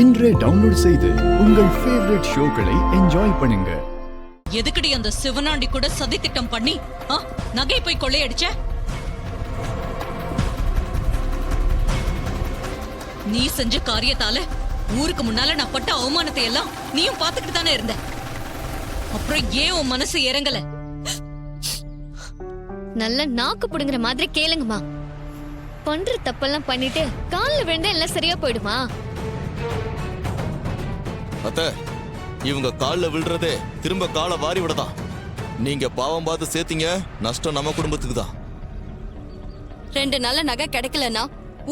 இன்றே டவுன்லோட் செய்து உங்கள் ஃபேவரட் ஷோக்களை என்ஜாய் பண்ணுங்க. எதுக்கடி அந்த சிவனாண்டி கூட சதி திட்டம் பண்ணி நகை போய் கொள்ளையடிச்ச? நீ செஞ்ச காரியத்தால ஊருக்கு முன்னால நான் பட்ட அவமானத்தை எல்லாம் நீயும் பாத்துக்கிட்டு தானே இருந்த. அப்புறம் ஏன் உன் மனசு இறங்கல? நல்ல நாக்கு புடுங்குற மாதிரி கேளுங்கம்மா. பண்ற தப்பெல்லாம் பண்ணிட்டு கால்ல விழுந்தா எல்லாம் சரியா போயிடுமா? அத்தை, இவங்க கால்ல விழுறதே திரும்ப காலை வாரி விடதான். நீங்க பாவம் பார்த்து சேர்த்தீங்க, நஷ்டம் நம்ம குடும்பத்துக்கு தான். 2 நல்ல நகை கிடைக்கலன்னா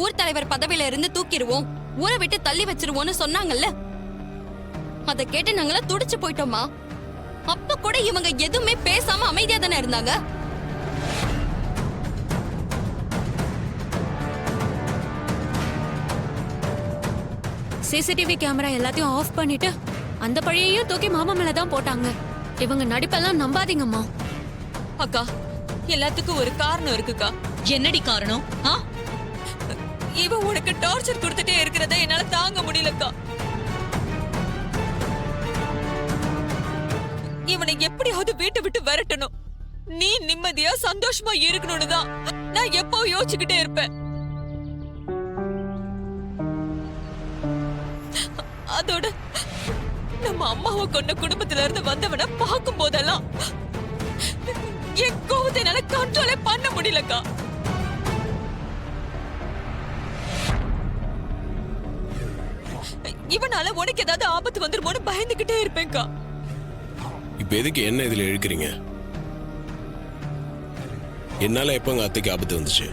ஊர் தலைவர் பதவியில இருந்து தூக்கிடுவோம், ஊரை விட்டு தள்ளி வச்சிருவோம்னு சொன்னாங்கல்ல. அத கேட்டு நாங்கள துடிச்சு போயிட்டோமா. அப்ப கூட இவங்க எதுவுமே பேசாம அமைதியா தானே இருந்தாங்க. சிசிடிவி கேமரா எல்லாத்தையும் ஆஃப் பண்ணிட்டு அந்த பழியையும் தூக்கி மாமா மேல தான் போட்டாங்க. இவங்க நடிப்பெல்லாம் நம்பாதீங்கம்மா. அக்கா, எல்லாத்துக்கும் ஒரு காரணம் இருக்குக்கா. என்னடி காரணம்? இவ உனக்கு டார்ச்சர் கொடுத்துட்டே இருக்கிறத என்னால தாங்க முடியலக்கா. இவனை எப்படியாவது வீட்டை விட்டு விரட்டணும், நீ நிம்மதியா சந்தோஷமா இருக்கணும்னு தான் நான் எப்போ யோசிச்சுக்கிட்டே இருப்பேன். அதோட நம்ம அம்மாவை கொண்ட குடும்பத்துல இருந்து வந்தவன பார்க்கும் போதெல்லாம் என் கோவத்தை என்னால கண்ட்ரோலே பண்ண முடியலக்கா. இவனால உனக்கு ஏதாவது ஆபத்து வந்துருமோன்னு பயந்துகிட்டே இருப்பேன்க்கா. இப்ப எதுக்கு என்ன இதுல இழுக்கிறீங்க? என்னால எப்ப உங்க அத்தைக்கு ஆபத்து வந்துச்சு?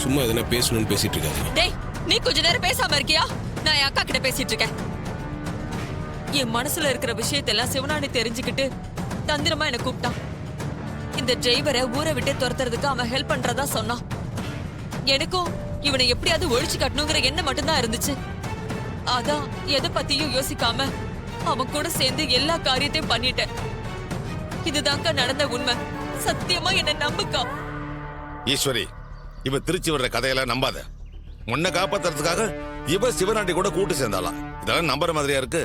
சும்மா எதனா பேசணும்னு பேசிட்டு இருக்காதீங்க. டேய், நீ கொஞ்ச நேரம் பேசாம இருக்கியா? நான் என் அக்கா கிட்ட பேசிட்டு இருக்கேன். என் மனசுல இருக்கிற விஷயத்தெல்லாம் சிவனாண்டி தெரிஞ்சுக்கிட்டு தந்திரமா என்ன கூப்பிட்டான். இந்த டிரைவரை ஊரை விட்டு துரத்துறதுக்கு அவன் ஹெல்ப் பண்றதா சொன்னான். எனக்கும் இவனை எப்படியாவது ஒழிச்சு கட்டணுங்கிற எண்ணம் மட்டும்தான் இருந்துச்சு. அதான் எதை பத்தியும் யோசிக்காம அவன் கூட சேர்ந்து எல்லா காரியத்தையும் பண்ணிட்டேன். இதுதாங்க நடந்த உண்மை. சத்தியமா என்ன நம்புக்கா. ஈஸ்வரி, இவ திருச்சி வர்ற கதையெல்லாம் நம்பாத. உன்னை காப்பாத்துறதுக்காக இவ சிவனாண்டி கூட கூட்டு சேர்ந்தாலாம். இதெல்லாம் நம்புற மாதிரியா இருக்கு?